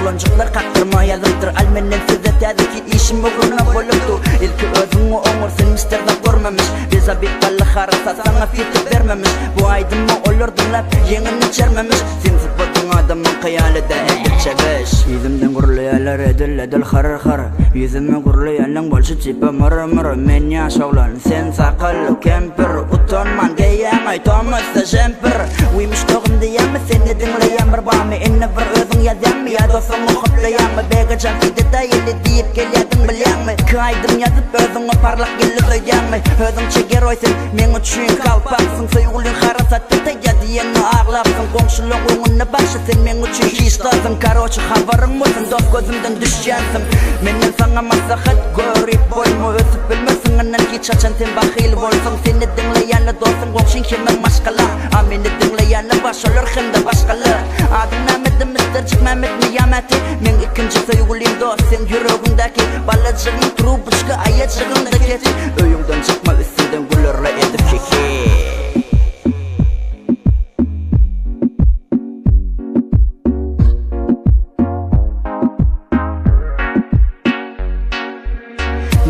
Yulancıklar kaktırmayalıktır Al menden size tədi ki işim uğruna bolupdu İlki özünü oğur sen misterda görmemiş Bize bir ballı harasa sana fitip vermemiş Bu aydınma olurdun lap yengini içermemiş Sen zıpladın adamın kıyali de edip çeviş Yüzümden gurlayalar edil harar Yüzüme gurlayanın bolşu tipi mırı Men yaş oğlan sen sakallı kempir Utanman diyen ay Thomas'ta jemper Uymuş doğum diyen mi seni dinleyen bir bağımı Enne bir özün yazan mı ya dostunu kutlayan mı Begacan fide dayeli deyip geliyadın bilyen mi Kaydım yazıp özünü parlak gelli duyyan mı Özün çeker oysun men üçün kalpaksın Soyulun harasatı teyya diyenini ağlapsın Komşulun uyumuna başı sen men üçün hiç tasın Karoçu havarın mısın dost gözümden düşeceksin Menden sana masahat görüp boymu Ösüp bilmesin anan hiç açan sen bakil bolsun Seni dinleyenle dostun komşun kimin maşkala Amini dinleyenle baş olur hem de başkalı Adın Mehmet'im Mr. Mehmet Niyameti Men ikinci sevgiliyim dost sen yüreğindeki Balacığın trubuşka ayacığındaki Öyümden çıkma üstünden gülürle edip keki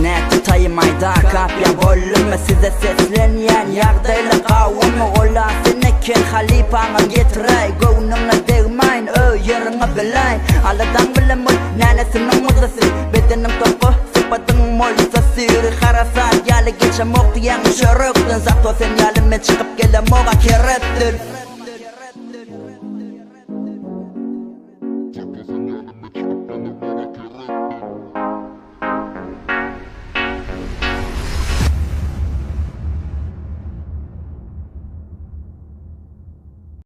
Ne tutayım ayda kapyan bolluma size seslenyen Yardayla kavunu ola seneken halipana getiray Goğununa değmeyin yerine bilayn Aladan bilemul nanesinin mudası Bedenin topu sıpadın molsası Yürü harasat yalı geçem oktiyen şörüktün Zato sen yalime çıkıp gelem oğa kerettin